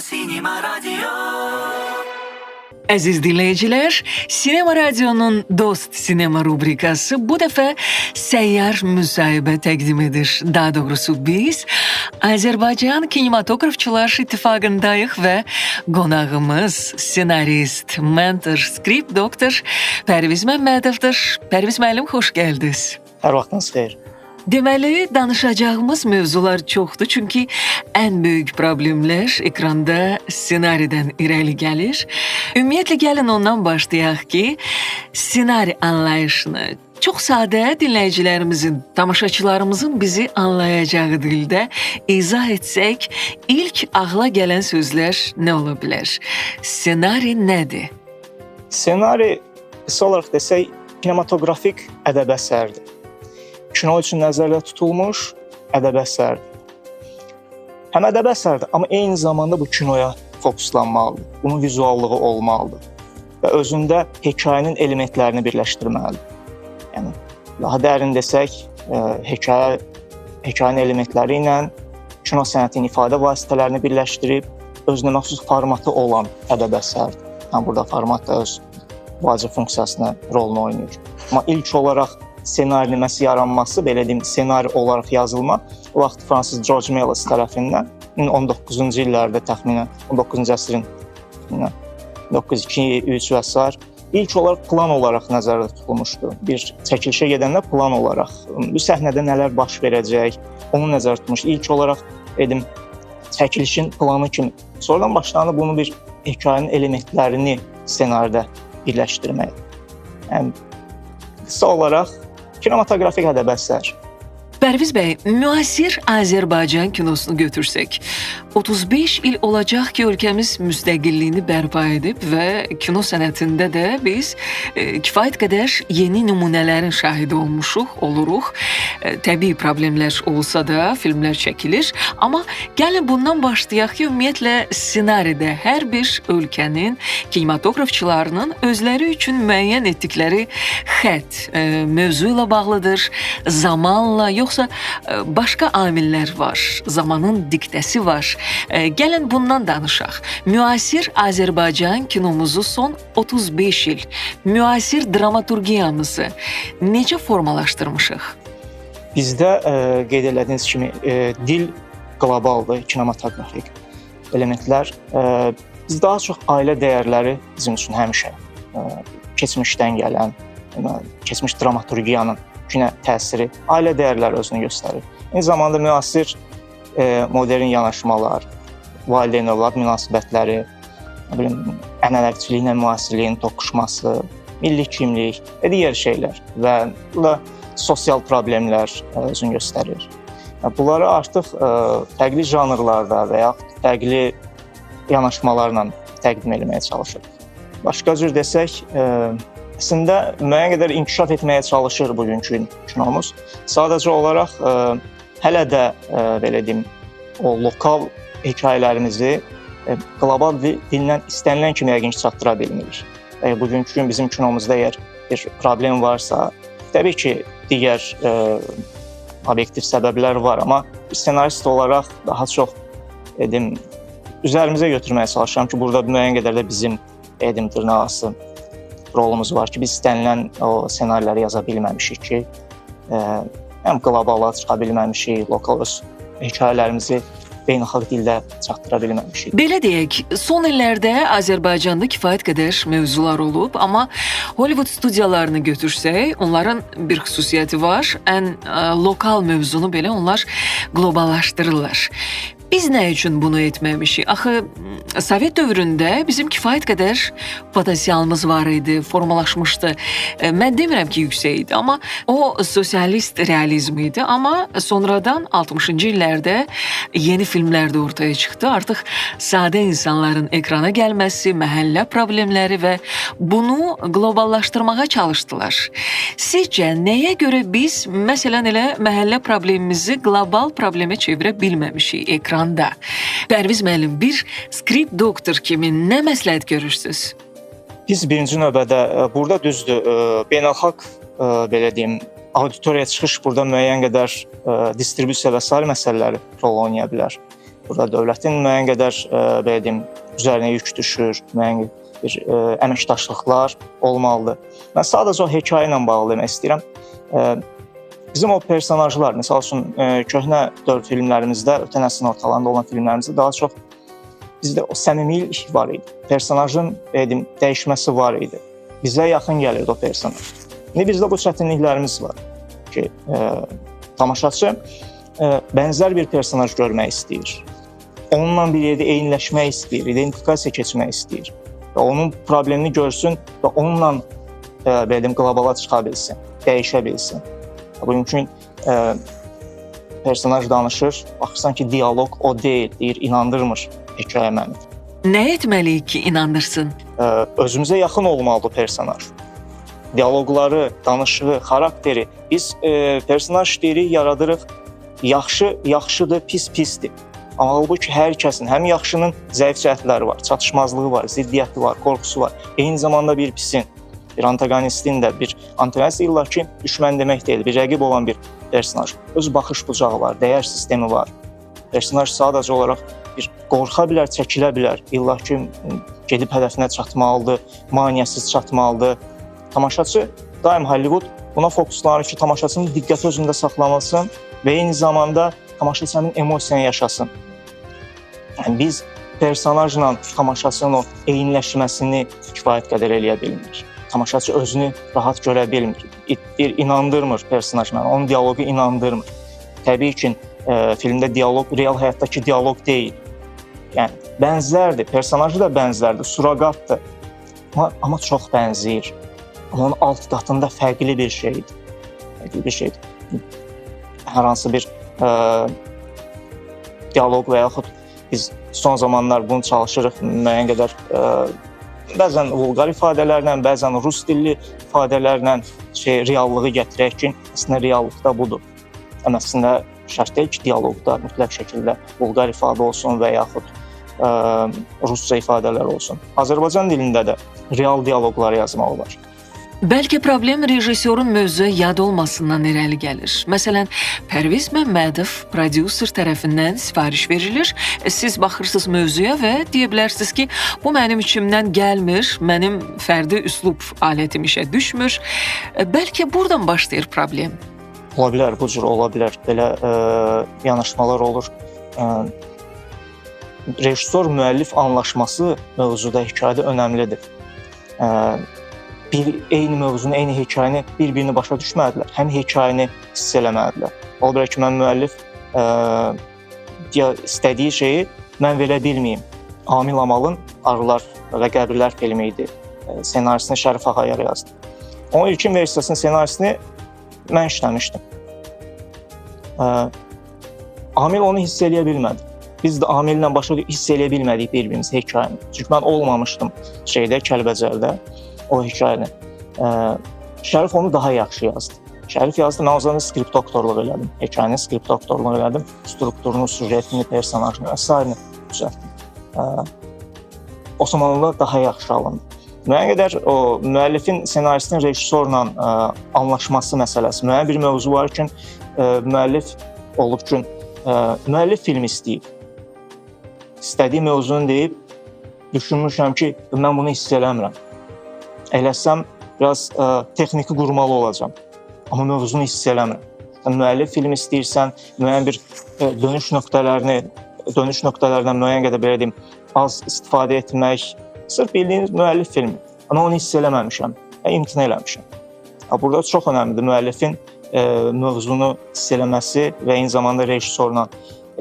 Sinema Radyo. Aziz dinleyiciler, Sinema Radyo'nun Dost Sinema rubrikası bu defa seyyar müsahibe təqdim edir. Daha doğrusu biz Azerbaycan Kinematografçılar İttifaqındayıq və qonağımız senarist, mentor, skript doktor Pərviz Məmmədovdur. Pərviz müəllim, xoş gəldiniz. Hər vaxtınız xeyir. Deməli, danışacağımız mövzular çoxdur, çünki ən böyük problemlər ekranda ssenaridən irəli gəlir. Ümumiyyətlə, gəlin ondan başlayaq ki, ssenari anlayışını çox sadə dinləyicilərimizin, tamaşaçılarımızın bizi anlayacağı dildə izah etsək, ilk ağla gələn sözlər nə ola bilər? Ssenari nədir? Ssenari, qısa olaraq desək, kinematografik ədəbi əsərdir. Kino üçün nəzərdə tutulmuş ədəbi əsərdir. Həm ədəbi əsərdir, amma eyni zamanda bu kinoya fokuslanmalıdır. Bunun vizuallığı olmalıdır və özündə hekayənin elementlərini birləşdirməlidir. Yəni, daha dərin desək, hekayənin elementləri ilə kino sənətinin ifadə vasitələrini birləşdirib, özünə məxsus formatı olan ədəbi əsərdir. Yəni, burada format da öz vacib funksiyasını, rolunu oynayır. Amma ilk olaraq ssenarinin məhz yaranması, belə deyim, ssenari olaraq yazılma, o vaxt fransız George Méliès tərəfindən 19-cu illərdə təxminən 19-cu əsrin 1902-3 və s. ilk olaraq plan olaraq nəzərdə tutulmuşdu. Bir çəkilişə gedəndə plan olaraq bu səhnədə nələr baş verəcək, onu nəzərdə tutmuş. İlk olaraq dedim, çəkilişin planı kimi. Sonradan başlandı bunu bir hekayənin elementlərini ssenaridə birləşdirmək. Yəni, qısa olaraq kinematografik ədəbi əsər. Pərviz bəy, müasir Azərbaycan kinosunu götürsək, 35 il olacaq ki, ölkəmiz müstəqilliyini bərpa edib və kino sənətində də biz kifayət qədər yeni nümunələrin şahidi oluruq. Təbii problemlər olsa da filmlər çəkilir, amma gəlin bundan başlayaq ki, ümumiyyətlə ssenaridə hər bir ölkənin kinematografçılarının özləri üçün müəyyən etdikləri xətt, mövzu ilə bağlıdır, zamanla, yoxsa başqa amillər var, zamanın diktəsi var. Gəlin bundan danışaq. Müasir Azərbaycan kinomuzu son 35 il, müasir dramaturgiyamızı necə formalaşdırmışıq? Bizdə qeyd elədiyiniz kimi dil qlobaldır, kinematografik elementlər. Biz daha çox ailə dəyərləri bizim üçün həmişə keçmişdən gələn, keçmiş dramaturgiyanın kinə təsiri, ailə dəyərləri özünü göstərir. Eyni zamanda müasir modern yanaşmalar, valideyn-övlad münasibətləri, ənənəviçiliklə müasirliyin toqquşması, milli kimlik və digər şeylər və burada sosial problemlər özünü göstərir. Bunları artıq fərqli janrlarda və yaxud fərqli yanaşmalarla təqdim etməyə çalışırıq. Başqa cür desək, əslində müəyyən qədər inkişaf etməyə çalışır bugünkü kinomuz. Sadəcə olaraq hələ də belə deyim, o lokal hekayələrimizi qlobal dildən istənilən kimi yəqin ki, çatdıra bilmirik. Bugünkü gün bizim kinomuzda əgər bir problem varsa, təbii ki, digər obyektiv səbəblər var, amma ssenarist olaraq daha çox üzərimizə götürməyə çalışıram ki, burada müəyyən qədər də bizim dırnaqarası rolumuz var ki, biz istənilən o ssenariləri yaza bilməmişik ki, həm qlobala çıxa bilməmişik, lokal öz hekayələrimizi beynəlxalq dildə çatdıra bilməmişik. Belə deyək, son illərdə Azərbaycanda kifayət qədər mövzular olub, amma Hollywood studiyalarını götürsək, onların bir xüsusiyyəti var. Ən lokal mövzunu belə onlar qloballaşdırırlar. Biz nə üçün bunu etməmişik? Axı, Sovet dövründə bizim kifayət qədər potensialımız var idi, formalaşmışdı. Mən demirəm ki, yüksək idi, amma o sosialist realizm idi. Amma sonradan 60-cı illərdə yeni filmlər də ortaya çıxdı. Artıq sadə insanların ekrana gəlməsi, məhəllə problemləri və bunu qloballaşdırmağa çalışdılar. Sizcə, nəyə görə biz, məsələn, elə məhəllə problemimizi qlobal problemə çevirə bilməmişik ekranda? Pərviz müəllim, bir skript doktor kimi nə məsləhət görürsünüz? Biz birinci növbədə burada düzdür, beynəlxalq belə deyim, auditoriyaya çıxış burada müəyyən qədər distribusiya və sair məsələləri rol oynaya bilər. Burada dövlətin müəyyən qədər belə deyim, üzərinə yük düşür, müəyyən bir əməkdaşlıqlar olmalıdır. Mən sadəcə o hekayə ilə bağlı demək istəyirəm. Bizim o personajlar, məsəl üçün köhnə dövr filmlərimizdə, ötən əsrin ortalarında olan filmlərimizdə daha çox bizdə o səmimilik var idi. Personajın dəyişməsi var idi. Bizə yaxın gəlirdi o personaj. İndi bizdə bu çətinliklərimiz var ki, tamaşaçı bənzər bir personaj görmək istəyir. Onunla bir yerdə eyniləşmək istəyir, identifikasiya keçmək istəyir. Və onun problemini görsün və onunla qlobala çıxa bilsin, dəyişə bilsin. Bugünkü personaj danışır, baxırsan ki, dialoq o deyil, deyir, inandırmır hekayə məni. Nə etməliyik ki, inandırsın? Özümüzə yaxın olmalıdır personaj. Dialoqları, danışığı, xarakteri. Biz personaj deyirik, yaradırıq. Yaxşı, yaxşıdır, pis, pisdir. Amma halbuki hər kəsin, həm yaxşının zəif cəhətləri var, çatışmazlığı var, ziddiyyəti var, qorxusu var. Eyni zamanda bir pisin, bir antagonistin də, bir antagonist deyirlər ki, düşmən demək deyil, bir rəqib olan bir personaj. Öz baxış bucağı var, dəyər sistemi var. Personaj sadəcə olaraq bir qorxa bilər, çəkilə bilər. İlla ki, gedib hədəfinə çatmalıdır, maneəsiz çatmalıdır. Tamaşaçı, daim Hollywood buna fokuslanır ki, tamaşaçının diqqəti özündə saxlamasın və eyni zamanda tamaşaçının emosiyanı yaşasın. Yəni, biz personajla tamaşaçının o eyniləşməsini kifayət qədər eləyə bilmirik. Tamaşaçı özünü rahat görə bilmir, inandırmır personajla, onun dialoqu inandırmır. Təbii ki, filmdə dialoq real həyatdakı dialoq deyil. Yəni, bənzərdir, personajı da bənzərdir, suraqatdır. Amma çox bənzəyir. Amma onun alt qatında fərqli bir şeydir. Fərqli bir şeydir. Hər hansı bir dialoq və yaxud biz son zamanlar bunu çalışırıq müəyyən qədər bəzən vulqar ifadələrlə, bəzən rus dilli ifadələrlə reallığı gətirək ki, əslində reallıqda budur. Əslində şərt deyil ki, dialoqda mütləq şəkildə vulqar ifadə olsun və yaxud rusca ifadələr olsun. Azərbaycan dilində də real dialoqlar yazmaq olar. Bəlkə problem rejissorun mövzuya yad olmasından irəli gəlir. Məsələn, Pərviz Məmmədov prodüser tərəfindən sifariş verilir. Siz baxırsınız mövzuya və deyə bilərsiniz ki, bu mənim içimdən gəlmir, mənim fərdi üslub alətim işə düşmür. Bəlkə buradan başlayır problem. Ola bilər, bu cür ola bilər. Belə yanaşmalar olur. Rejissor müəllif anlaşması mövzuda, hekayədə önəmlidir. Eyni mövzunu, eyni hekayəni bir-birini başa düşmədilər. Həm hekayəni hiss eləmədilər. Ola bilər ki, mən müəllif istədiyi şeyi mən verə bilməyim. Amil Amalın Arılar və Qəbirlər filmi idi. Senarisini Şərif Ağayar yazdı. Onun ilkin versiyasının senarisini mən işləmişdim. Amil onu hiss eləyə bilmədi. Biz də Amillə başa hiss eləyə bilmədik bir-birimiz hekayəni. Çünki mən olmamışdım Kəlbəcərdə. O hekayəni. Şərif onu daha yaxşı yazdı. Şərif yazdı, mən o zaman skript doktorluq elədim. Hekayənin skript doktorluq elədim. Strukturunu, süjetini, personajını və s. düzəltdim. O zamanlar daha yaxşı alındı. Müəyyən qədər o müəllifin ssenaristin rejissorla anlaşması məsələsi. Müəyyən bir mövzu var ki, müəllif olub ki, müəllif film istəyib. İstədiyi mövzunu deyib, düşünmüşəm ki, mən bunu hiss eləmirəm. Eləsəm, biraz texniki qurmalı olacam. Amma mövzunu hiss eləmirəm. Müəllif film istəyirsən, müəyyən bir dönüş nöqtələrindən müəyyən qədər belə deyim, az istifadə etmək, sırf bildiyiniz müəllif filmi. Amma onu hiss eləməmişəm, imtina eləmişəm. Burada çox önəmlidir müəllifin mövzunu hiss eləməsi və eyni zamanda rejissorla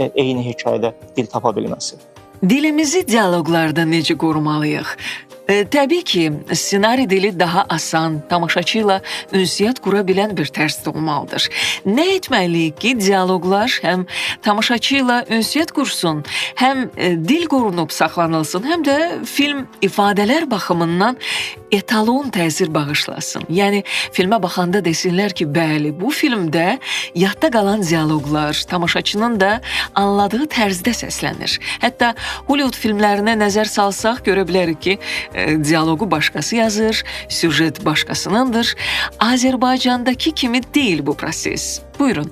eyni hekayədə dil tapa bilməsi. Dilimizi dialoqlarda necə qorumalıyıq? Təbii ki, ssenari dili daha asan, tamaşaçı ilə ünsiyyət qura bilən bir tərzdə olmalıdır. Nə etməliyik ki, dialoqlar həm tamaşaçı ilə ünsiyyət qursun, həm dil qorunub saxlanılsın, həm də film ifadələr baxımından etalon təsir bağışlasın. Yəni, filmə baxanda desinlər ki, bəli, bu filmdə yadda qalan dialoqlar tamaşaçının da anladığı tərzdə səslənir. Hətta Hollywood filmlərinə nəzər salsaq, görə bilərik ki, dialoqu başqası yazır, süjet başqasınındır. Azərbaycandakı kimi deyil bu proses. Buyurun.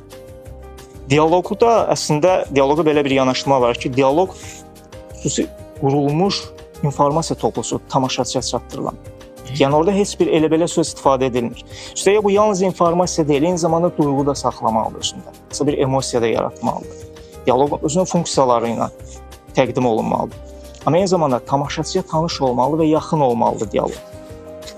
Dialoqda əslində dialoqa belə bir yanaşma var ki, dialoq xüsusi qurulmuş informasiya toplusu tamaşaçıya çatdırılan. Yəni orada heç bir elə-belə söz istifadə edilmir. Üstəlik bu yalnız informasiya deyil, eyni zamanda duyğu da saxlamalıdır özündə. Mesela bir emosiya da yaratmalıdır. Dialoq özünün funksiyaları ilə təqdim olunmalıdır. Amma eyni zamanda tamaşaçıya tanış olmalı və yaxın olmalıdır dialoq.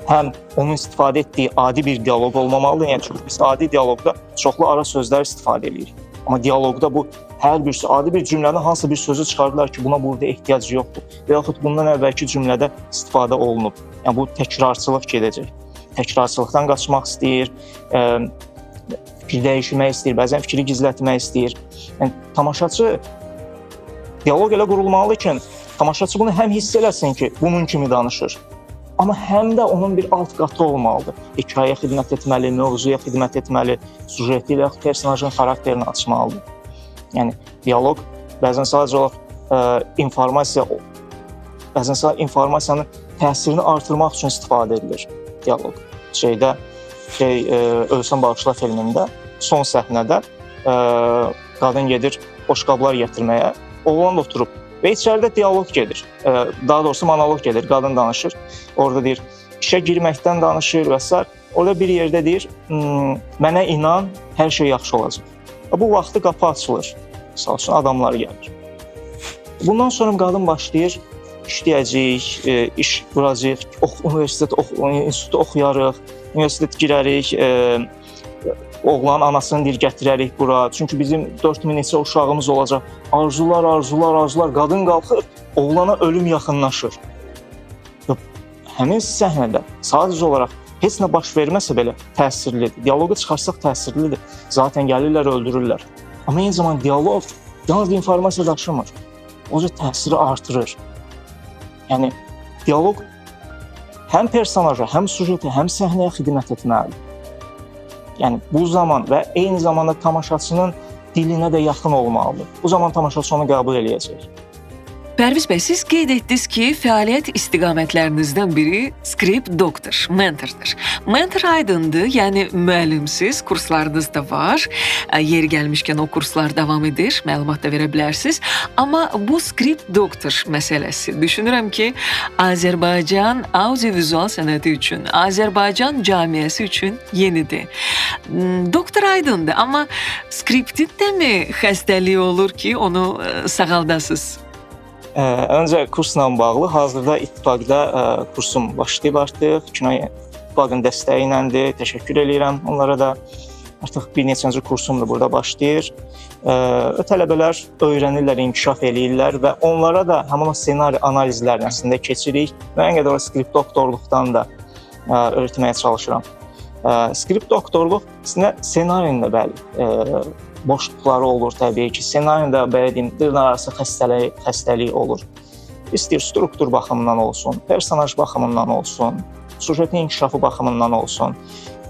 Həm onun istifadə etdiyi adi bir dialoq olmamalıdır, yəni çünki biz adi dialoqda çoxlu ara sözlər istifadə edirik. Amma dialoqda bu hər bir adi bir cümlənin hansısa bir sözü çıxardılar ki, buna burada ehtiyac yoxdur və yaxud bundan əvvəlki cümlədə istifadə olunub. Yəni bu təkrarçılıq gedəcək. Təkrarçılıqdan qaçmaq istəyir, fikir dəyişmək istəyir, bəzən fikri gizlətmək istəyir. Yəni tamaşaçı dialoq elə qurulmalıdır ki, tamaşaçı bunu həm hiss eləsin ki, bunun kimi danışır. Amma həm də onun bir alt qatı olmalıdır. Hekayə xidmət etməli, mövzuya xidmət etməli, sujeti ilə personajın xarakterini açmalıdır. Yəni dialoq bəzən sadəcə olaraq informasiyanın təsirini artırmaq üçün istifadə edilir dialoq. Ölsən Bağışla filmində son səhnədə qadın gedir boşqablar gətirməyə, oğlan da oturub və içəridə dialoq gedir. Daha doğrusu monoloq gedir, qadın danışır. Orada deyir, işə girməkdən danışır və s. Orada bir yerdə deyir, mənə inan, hər şey yaxşı olacaq. Bu vaxtı qapı açılır. Misal üçün adamlar gəlir. Bundan sonra qadın başlayır, işləyəcəyik, iş quracaq, institutu oxuyarıq, universitet girərik, oğlan anasını deyir, gətirərik bura. Çünki bizim 4000 neçə uşağımız olacaq. Arzular. Qadın qalxır, oğlana ölüm yaxınlaşır. Həmin səhnədə sadəcə olaraq heç nə baş verməsə belə təsirlidir. Dialoqu çıxarsaq təsirlidir. Zaten gəlirlər, öldürürlər. Amma eyni zaman dialoq yalnız informasiya daşımır. O da təsiri artırır. Yəni dialoq həm personaja, həm sujeti, həm səhnəyə xidmət etməlidir. Yəni bu zaman və eyni zamanda tamaşaçının dilinə də yaxın olmalıdır. Bu zaman tamaşaçı onu qəbul eləyəcək. Pərviz bəy, siz qeyd etdiniz ki, fəaliyyət istiqamətlərinizdən biri skript doktor, mentordur. Mentor aydındır, yəni müəllimsiz, kurslarınız da var. Yeri gəlmişkən o kurslar davam edir, məlumat da verə bilərsiniz. Amma bu skript doktor məsələsi, düşünürəm ki, Azərbaycan audiovizual sənəti üçün, Azərbaycan cəmiyyəsi üçün yenidir. Doktor aydındır, amma skriptin də mi xəstəliyi olur ki, onu sağaldasınız? Öncə kursla bağlı hazırda İttifaqda kursum başlayıb artıq. Kino İttifaqın dəstəyi iləndir. Təşəkkür edirəm onlara da. Artıq bir neçənci kursumdur burada başlayır. Tələbələr öyrənirlər, inkişaf eləyirlər və onlara da həmin o ssenari analizlərini əslində keçirik. Mən qədər o skript doktorluqdan da öyrətməyə çalışıram. Skript doktorluq əslində ssenarində bəli boşluqları olur təbii ki. Ssenarində belə deyim, dırnaqarası xəstəlik olur. İstəyir struktur baxımından olsun, personaj baxımından olsun, sujetin inkişafı baxımından olsun.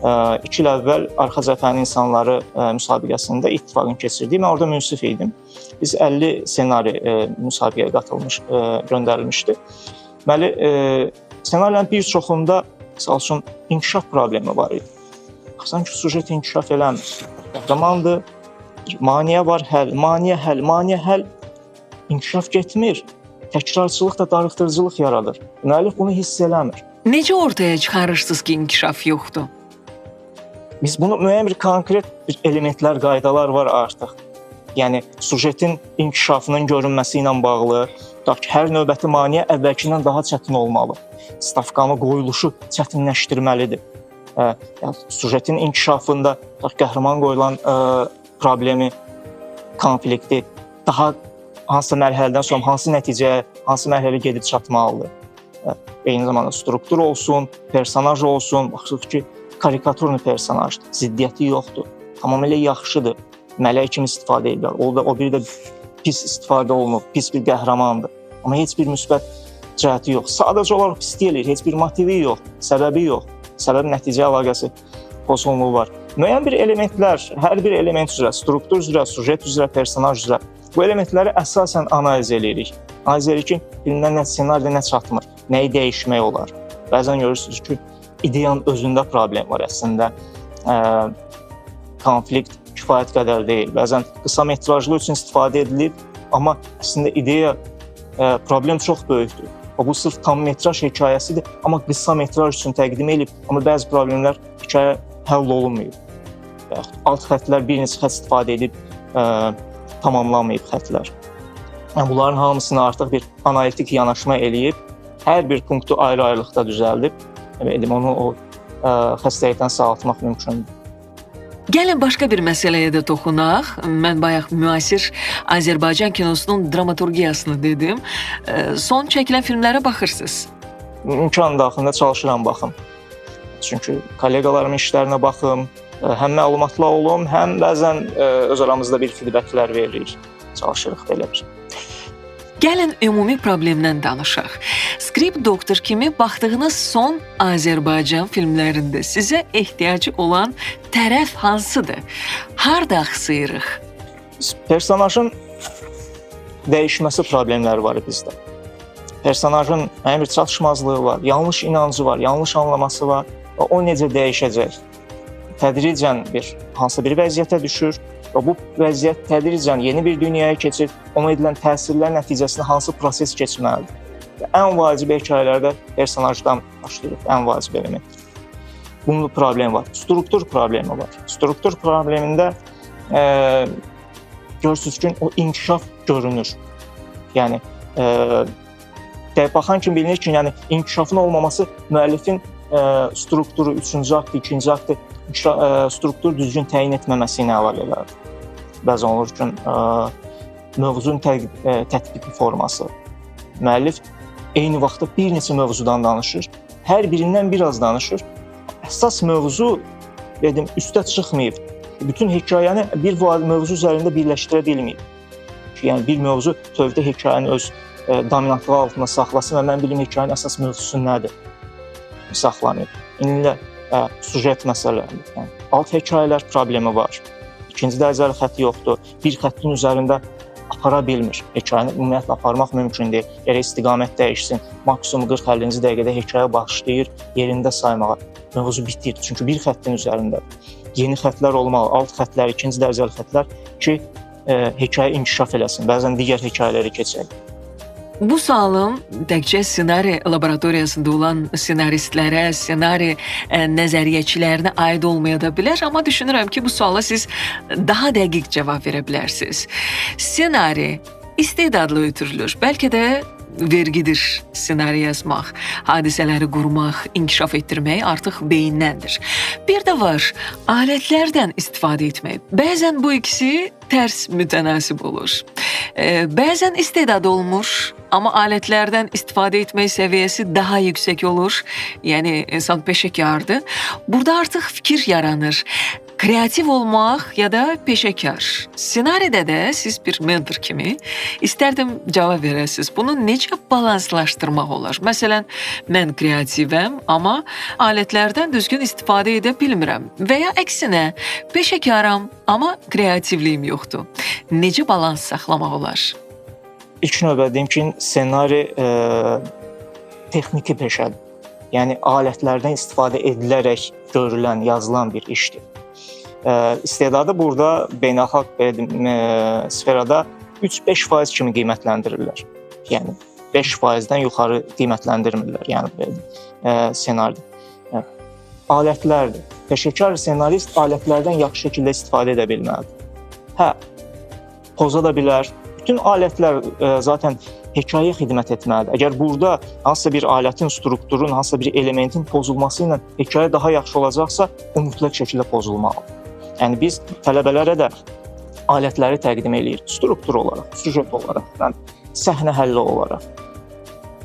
2 il əvvəl Arxa Cəbhənin İnsanları müsabiqəsində İttifaqın keçirdik. Mən orada münsif idim. Biz 50 ssenari müsabiqəyə göndərilmişdi. Deməli, ssenarilərin bir çoxunda misal üçün inkişaf problemi var idi. Baxsan ki, sujet inkişaf eləmir. Qəhrəmandır, maniyə var, maniyə həll, inkişaf getmir. Təkrarçılıq da darıxdırıcılıq yaradır. Müəllif bunu hiss eləmir. Necə ortaya çıxarırsınız ki, inkişaf yoxdur? Biz bunu müəyyən bir konkret elementlər, qaydalar var artıq. Yəni, sujetin inkişafının görünməsi ilə bağlı, hər növbəti maniyə əvvəlkindən daha çətin olmalı. Stavkanın qoyuluşu çətinləşdirməlidir. Sujetin inkişafında qəhrəman qoyulan problemi, konflikti daha hansı mərhələdən sonra hansı nəticəyə, hansı mərhələ gedib çatmalıdır. Eyni zamanda struktur olsun, personaj olsun, baxsaq ki, karikaturlu personajdır, ziddiyyəti yoxdur, tamamilə yaxşıdır, mələk kimi istifadə edirlər. O bir də pis istifadə olunub, pis bir qəhrəmandır. Amma heç bir müsbət cəhəti yox. Sadəcə olaraq pis deyilir, heç bir motivi yox, səbəbi yox. Səbəb-nəticə əlaqəsi pozğunluğu var. Müəyyən bir elementlər, hər bir element üzrə, struktur üzrə, sujet üzrə, personaj üzrə bu elementləri əsasən analiz edirik. Analiz edirik ki, filmdə nə ssenaridə nə çatmır, nəyi dəyişmək olar. Bəzən görürsünüz ki, ideyanın özündə problem var əslində. Konflikt kifayət qədər deyil. Bəzən qısa metrajlı üçün istifadə edilir, amma əslində ideya problem çox böyükdür. Bu sırf tam metraj hekayəsidir, amma qısa metraj üçün təqdim edilib, amma bəzi problemlər hekayə həll olunmayıb. Alt xəttlər bir neçə xətt istifadə edib tamamlanmayıb xəttlər. Yəni, bunların hamısını artıq bir analitik yanaşma eləyib, hər bir punktu ayrı-ayrılıqda düzəldib, onu o xəstəlikdən sağaltmaq mümkündür. Gəlin başqa bir məsələyə də toxunaq. Mən bayaq müasir Azərbaycan kinosunun dramaturgiyasını dedim. Son çəkilən filmlərə baxırsınız. İmkan daxilində çalışıram baxım. Çünki kolleqalarımın işlərinə baxım, həm məlumatlı olum, həm bəzən öz aramızda bir feedbacklər veririk. Çalışırıq belə bir. Gəlin ümumi problemdən danışaq. Script Doctor kimi baxdığınız son Azərbaycan filmlərində sizə ehtiyacı olan tərəf hansıdır? Harda axsayırıq? Personajın dəyişməsi problemləri var bizdə. Personajın bir çatışmazlığı var, yanlış inancı var, yanlış anlaması var. O necə dəyişəcək? Tədricən hansısa bir vəziyyətə düşür və bu vəziyyət tədricən yeni bir dünyaya keçir, ona edilən təsirlər nəticəsində hansı proses keçməlidir? Ən vacib hekayələrdə personajdan başlayırıq, ən vacib element. Bunun problem var. Struktur problemi var. Struktur problemində görürsünüz ki, o inkişaf görünür. Yəni, baxan kimi bilinir ki, inkişafın olmaması müəllifin strukturu, 3-cü aktı, 2-ci aktı struktur düzgün təyin etməməsi ilə əlaqələrdir. Bəzən olur ki, mövzunun tətbiqi forması. Müəllif eyni vaxtda bir neçə mövzudan danışır, hər birindən biraz danışır. Əsas mövzu üstə çıxmayıb. Bütün hekayəni bir mövzu üzərində birləşdirə bilməyib. Yəni, bir mövzu tövdə hekayəni öz dominantlığı altında saxlasın və mən bilim hekayənin əsas mövzusu nədir? Saxlanıb. İndi sujet məsələləri. Yəni, alt hekayələr problemi var. İkinci dərəcəli xətti yoxdur. Bir xəttin üzərində apara bilmir. Hekayəni ümumiyyətlə aparmaq mümkün deyil. Gərək istiqamət dəyişsin. Maksimum 40-50-ci dəqiqədə hekayə başlayır, yerində saymağa. Mövzu bitir. Çünki bir xəttin üzərində yeni xəttlər olmalı, alt xəttlər, ikinci dərəcəli xəttlər ki, hekayə inkişaf eləsin. Bəzən digər hekayələri keçək. Bu sualım təkcə ssenari laboratoriyasında olan ssenaristlərə, ssenari nəzəriyyəçilərinə aid olmaya da bilər, amma düşünürəm ki, bu suala siz daha dəqiq cavab verə bilərsiniz. Ssenari istedadlı ötürülür. Bəlkə də vergidir ssenari yazmaq, hadisələri qurmaq, inkişaf etdirmək artıq beyinnəndir. Bir də var, alətlərdən istifadə etmək. Bəzən bu ikisi tərs mütənasib olur. Bəzən istedad olmuş, amma alətlərdən istifadə etmək səviyyəsi daha yüksək olur. Yəni, insan peşəkardır. Burada artıq fikir yaranır. Kreativ olmaq ya da peşəkar. Ssenaridə də siz bir mentor kimi istərdim cavab verəsiniz. Bunu necə balanslaşdırmaq olar? Məsələn, mən kreativəm, amma alətlərdən düzgün istifadə edə bilmirəm. Və ya əksinə, peşəkaram, amma kreativliyim yoxdur. Necə balans saxlamaq olar? İlk növbədə deyim ki, ssenari texniki peşədir. Yəni, alətlərdən istifadə edilərək görülən, yazılan bir işdir. İstedadı burada beynəlxalq sferada 3-5% kimi qiymətləndirirlər. Yəni 5%-dən yuxarı qiymətləndirmirlər. Yəni ssenaridə. Alətlərdir. Peşəkar ssenarist alətlərdən yaxşı şəkildə istifadə edə bilməlidir. Poza da bilər. Bütün alətlər zaten hekayəyə xidmət etməlidir. Əgər burada hansısa bir alətin, strukturun, hansısa bir elementin pozulması ilə hekayə daha yaxşı olacaqsa, o mütləq şəkildə pozulmalıdır. Yəni biz tələbələrə də alətləri təqdim edirik, struktur olaraq, sujet olaraq, səhnə həlli olaraq.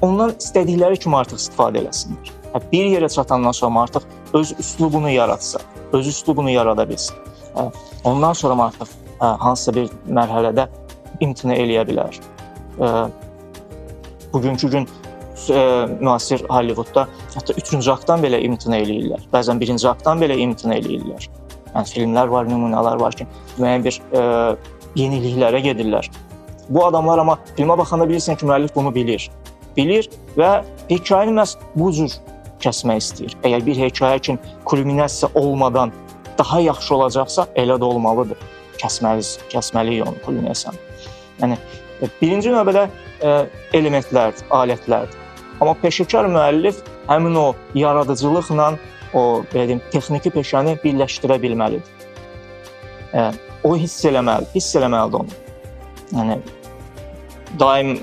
Ondan istədikləri kimi artıq istifadə eləsinlər. Bir yerə çatandan sonra artıq öz üslubunu yaratsa, öz üslubunu yarada bilsin. Ondan sonra artıq hansısa bir mərhələdə imtina eləyə bilər. Bugünkü gün müasir Hollywoodda hətta 3-cü aktdan belə imtina eləyirlər. Bəzən 1-ci aktdan belə imtina eləyirlər. Yəni filmlər var, nümunələr var ki, müəyyən bir yeniliklərə gedirlər. Bu adamlar amma filmə baxanda bilirsən ki, müəllif bunu bilir. Bilir və hekayəni məhz bu cür kəsmək istəyir. Əgər bir hekayə kimi kulminasiya olmadan daha yaxşı olacaqsa elə də olmalıdır. Kəsməliyik onu Polinasan. Yəni birinci növbədə elementlərdir, alətlərdir. Amma peşəkar müəllif həmin o yaradıcılıqla o belə deyim texniki peşəni birləşdirə bilməlidir. O hiss eləməlidir onu. Yəni daim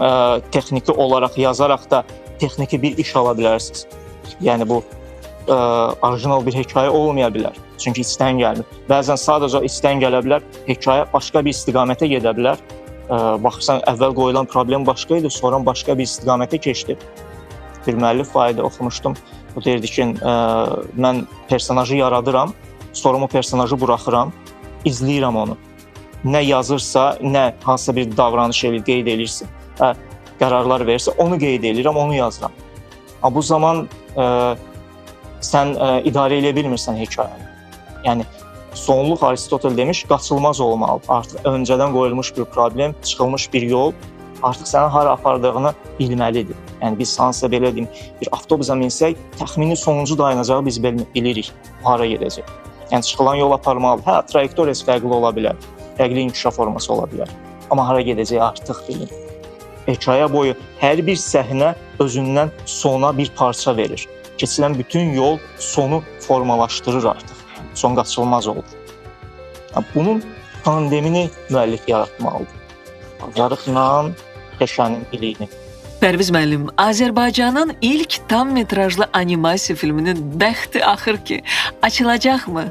texniki olaraq yazaraq da texniki bir iş ala bilərsiniz. Yəni bu orijinal bir hekayə olmaya bilər. Çünki içdən gəlmir. Bəzən sadəcə içdən gələ bilər, hekayə başqa bir istiqamətə gedə bilər. Baxırsan, əvvəl qoyulan problem başqa idi, sonra başqa bir istiqamətə keçdi. Bir müəllif var idi, oxumuşdum. O deyirdi ki, mən personajı yaradıram, sonra o personajı buraxıram, izləyirəm onu. Nə yazırsa, nə hansısa bir davranış qeyd edirsə, qərarlar verirsə, onu qeyd edirəm, onu yazıram. Bu zaman sən idarə edə bilmirsən hekayəni. Yəni, sonluq Aristotel demiş, qaçılmaz olmalıdır. Artıq öncədən qoyulmuş bir problem, çıxılmış bir yol, artıq sənin hara apardığını bilməlidir. Yəni, biz hansısa belə deyim, bir avtobusa minsək, təxmini sonuncu dayanacağı biz bilirik, hara gedəcək. Yəni, çıxılan yol aparmalıdır. Hə, trayektoriyası fərqli ola bilər, fərqli inkişaf forması ola bilər. Amma hara gedəcək artıq bilir. Hekayə boyu hər bir səhnə özündən sona bir parça verir. Keçilən bütün yol sonu formalaşdırır artıq. Son qaçılmaz olur. Bunun tandemini müəllif yaratmalıdır. Yarıqla peşənin biliyini. Pərviz müəllim, Azərbaycanın ilk tam metrajlı animasiya filminin bəxti axır ki, açılacaqmı?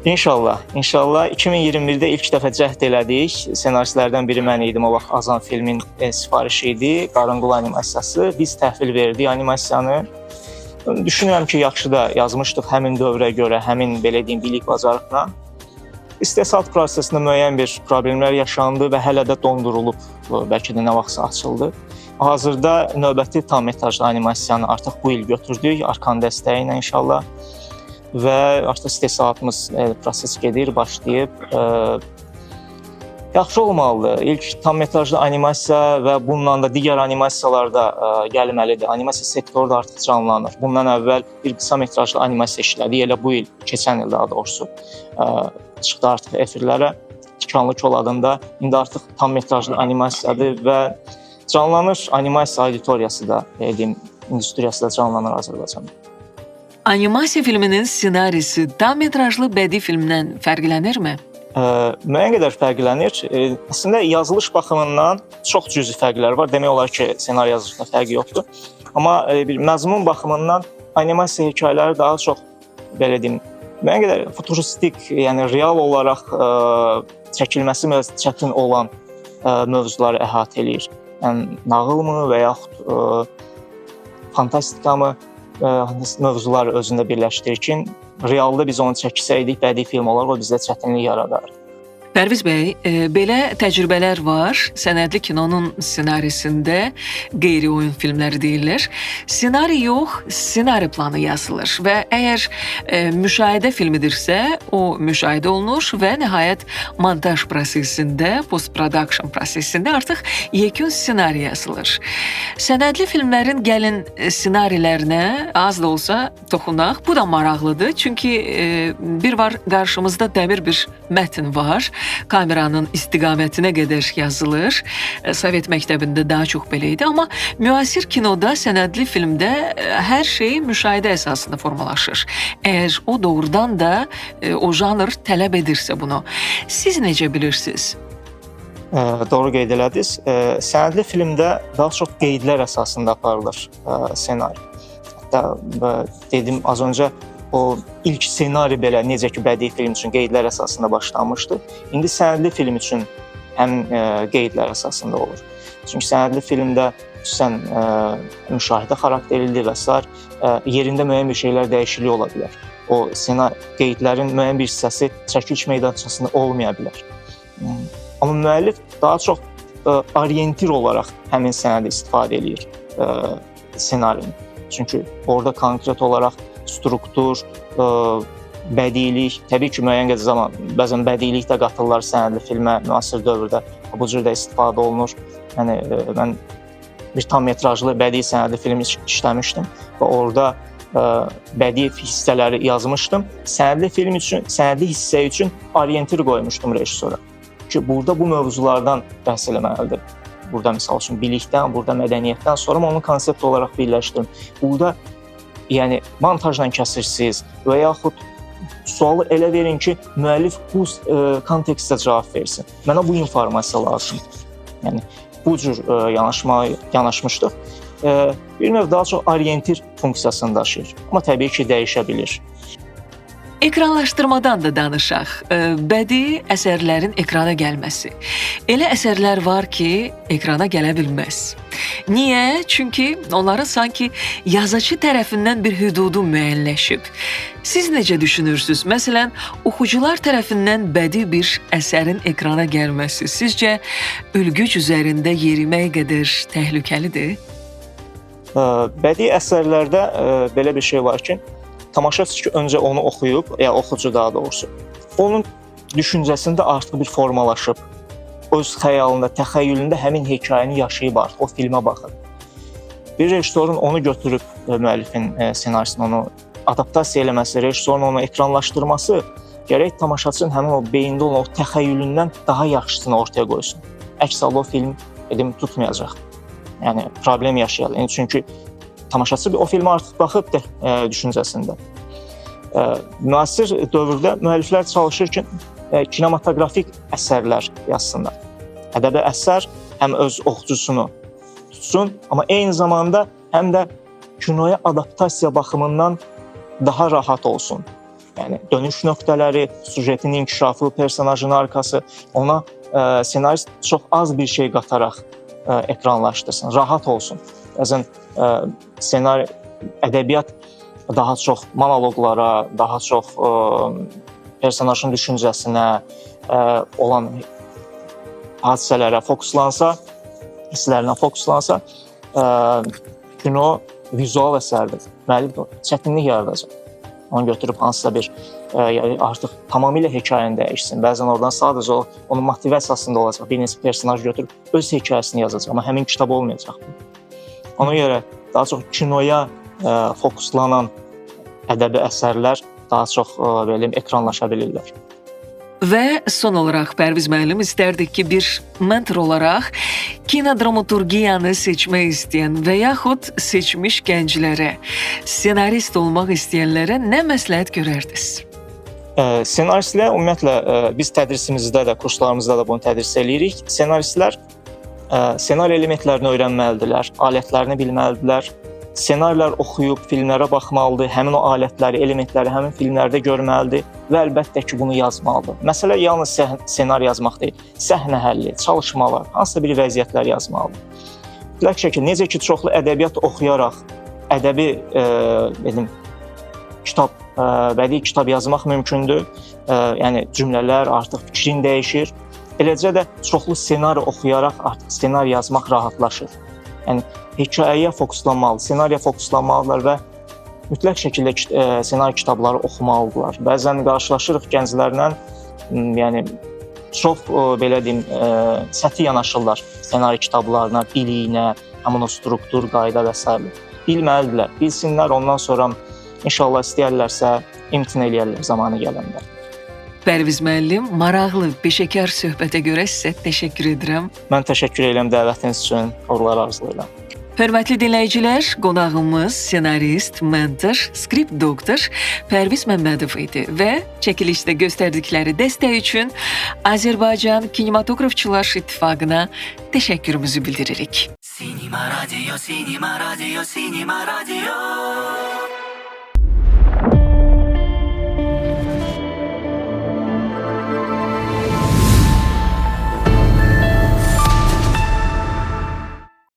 İnşallah. 2021-də ilk dəfə cəhd elədik. Senaristlərdən biri mən idim. O vaxt Azan filmin sifarişi idi. Qarınqul animasiyası. Biz təhvil verdik animasiyanı. Düşünürəm ki, yaxşı da yazmışdıq həmin dövrə görə, həmin belə deyim bilik bacarıqla. İstehsal prosesində müəyyən bir problemlər yaşandı və hələ də dondurulub, bəlkə də nə vaxtsa açıldı. Hazırda növbəti tam metrajlı animasiyanı artıq bu il götürdük, Arkan dəstəyi ilə inşallah. Və artıq istehsalatımız proses gedir, başlayıb. Yaxşı olmalıdır. İlk tam metrajlı animasiya və bununla da digər animasiyalarda gəlməlidir. Animasiya sektoru da artıq canlanır. Bundan əvvəl bir qısa metrajlı animasiya işlədi. Elə bu il, keçən il daha doğrusu çıxdı artıq efirlərə. Tikanlı Kol adında. İndi artıq tam metrajlı animasiyadır və canlanır. Animasiya auditoriyası da, industriyası da canlanır Azərbaycanda. Animasiya filminin ssenarisi tam metrajlı bədii filmdən fərqlənirmi? Müəyyən qədər fərqlənir. Əslində yazılış baxımından çox cüzi fərqlər var. Demək olar ki, ssenari yazılışında fərqi yoxdur. Amma bir məzmun baxımından animasiya hekayələri daha çox belə deyim, müəyyən qədər futuristik, yəni real olaraq çəkilməsi çətin olan mövzuları əhatə eləyir. Yəni nağılmı və yaxud fantastikamı mövzular özündə birləşdirir ki, realda biz onu çəksəydik, bədii film olaraq o bizdə çətinlik yaradar. Pərviz bəy, belə təcrübələr var. Sənədli kinonun ssenarisində qeyri-oyun filmləri deyilir. Ssenari yox, ssenari planı yazılır və əgər müşahidə filmidirsə, o müşahidə olunur və nəhayət montaj prosesində, post-production prosesində artıq yekun ssenari yazılır. Sənədli filmlərin gəlin ssenarilərinə az da olsa toxunaq. Bu da maraqlıdır, çünki bir var qarşımızda dəmir bir mətn var. Kameranın istiqamətinə qədər yazılır. Sovet məktəbində daha çox belə idi, amma müasir kinoda, sənədli filmdə hər şey müşahidə əsasında formalaşır. Əgər o doğrudan da o janr tələb edirsə bunu. Siz necə bilirsiniz? Doğru qeyd elədiniz. Sənədli filmdə daha çox qeydlər əsasında aparılır ssenari. Hətta dedim az öncə o ilk ssenari belə necə ki bədii film üçün qeydlər əsasında başlanmışdı. İndi sənədli film üçün həm qeydlər əsasında olur. Çünki sənədli filmdə xüsusən müşahidə xarakterlidir və s. yerində müəyyən bir şeylər dəyişiklik ola bilər. O qeydlərin müəyyən bir hissəsi çəkiliş meydançasında olmaya bilər. Amma müəllif daha çox orientir olaraq həmin sənədi istifadə edir ssenarini. Çünki orada konkret olaraq struktur, bədiilik, təbii ki, müəyyən qədər zaman bəzən bədiilik də qatırlar sənədli filmə, müasir dövrdə bu cür də istifadə olunur. Yəni mən bir tam metrajlı bədii sənədli film işləmişdim və orada bədii hissələri yazmışdım. Sənədli film üçün, sənədli hissə üçün orientir qoymuşdum rejissora. Ki, burada bu mövzulardan bəhs eləməlidir. Burada misal üçün bilikdən, burada mədəniyyətdən, sonra onu konsept olaraq birləşdirim. Burada yəni montajla kəsirsiniz və yaxud sualı elə verin ki, müəllif bu kontekstdə cavab versin. Mənə bu informasiya lazımdır. Yəni bu cür yanaşmışdıq. Bir növ daha çox orientir funksiyasını daşıyır. Amma təbii ki, dəyişə bilir. Ekranlaşdırmadan da danışaq. Bədii əsərlərin ekrana gəlməsi. Elə əsərlər var ki, ekrana gələ bilməz. Niyə? Çünki onların sanki yazıcı tərəfindən bir hüdudu müəyyənləşib. Siz necə düşünürsünüz? Məsələn, oxucular tərəfindən bədii bir əsərin ekrana gəlməsi sizcə ülgüc üzərində yerimək qədər təhlükəlidir? Bədii əsərlərdə belə bir şey var ki, tamaşaçı ki, öncə onu oxuyub, ya oxucu daha doğrusu, onun düşüncəsində artıq bir formalaşıb, öz xəyalında, təxəyyülündə həmin hekayəni yaşayıb artıq, o filmə baxır. Bir rejissorun onu götürüb, müəllifin ssenarisini onu adaptasiya eləməsi, rejissorun onu ekranlaşdırması gərək tamaşaçının həmin o beyində olan o təxəyyülündən daha yaxşısını ortaya qoysun. Əks halda o film tutmayacaq. Yəni, problem yaşayalım. Çünki tamaşaçı o filmə artıq baxıb düşüncəsində. Müasir dövrdə müəlliflər çalışır ki, kinematografik əsərlər yazsınlar. Ədəbi əsər həm öz oxucusunu tutsun, amma eyni zamanda həm də kinoya adaptasiya baxımından daha rahat olsun. Yəni, dönüş nöqtələri, sujetin inkişafı, personajın arxası, ona senarist çox az bir şey qataraq ekranlaşdırsın, rahat olsun. Bəzən ədəbiyyat daha çox monoloqlara, daha çox personajın düşüncəsinə, olan hadisələrə fokuslansa, hisslərinə fokuslansa, kino vizual əsərdir. Müəllif çətinlik yaradacaq. Onu götürüb hansısa bir artıq tamamilə hekayəni dəyişsin. Bəzən oradan sadəcə onun motivasiyasında olacaq. Bir neçə personaj götürüb öz hekayəsini yazacaq, amma həmin kitab olmayacaq. Ona görə daha çox kinoya fokuslanan ədəbi əsərlər daha çox ekranlaşa bilirlər. Və son olaraq Pərviz müəllim istərdik ki, bir mentor olaraq kinodramaturgiyanı seçmək istəyən və yaxud seçmiş gənclərə, ssenarist olmaq istəyənlərə nə məsləhət görərdiniz? Ssenaristlər ümumiyyətlə biz tədrisimizdə də, kurslarımızda da bunu tədris edirik. Ssenaristlər ssenari elementlərini öyrənməlidirlər, alətlərini bilməlidirlər. Ssenarilər oxuyub, filmlərə baxmalıdır, həmin o alətləri, elementləri həmin filmlərdə görməlidir və əlbəttə ki, bunu yazmalıdır. Məsələ yalnız ssenari yazmaq deyil, səhnə həlli, çalışmalar, hansısa bir vəziyyətlər yazmalıdır. Mütləq şəkildə, necə ki, çoxlu ədəbiyyat oxuyaraq ədəbi kitab, bədii kitab yazmaq mümkündür. Yəni cümlələr artıq fikrin dəyişir. Eləcə də çoxlu ssenari oxuyaraq artıq ssenari yazmaq rahatlaşır. Yəni hekayəyə fokuslanmalı, ssenariyə fokuslanmalıdırlar və mütləq şəkildə ssenari kitabları oxumalıdırlar. Bəzən qarşılaşırıq gənclərlə, yəni çox belə deyim, səthi yanaşırlar ssenari kitablarına, biliyinə, həmin o struktur, qayda və s. Bilməlidirlər, bilsinlər, ondan sonra inşallah istəyərlərsə imtina eləyərlər zamanı gələndə. Pərviz müəllim, maraqlı, peşəkar söhbətə görə sizə təşəkkür edirəm. Mən təşəkkür edirəm dəvətiniz üçün, uğurlar arzulayıram. Hörmətli dinləyicilər, qonağımız ssenarist, mentor, skript doktor Pərviz Məmmədov idi və çəkilişdə göstərdikləri dəstək üçün Azərbaycan Kinematografçılar İttifaqına təşəkkürümüzü bildiririk. Sinema Radio, Sinema Radio, Sinema Radio.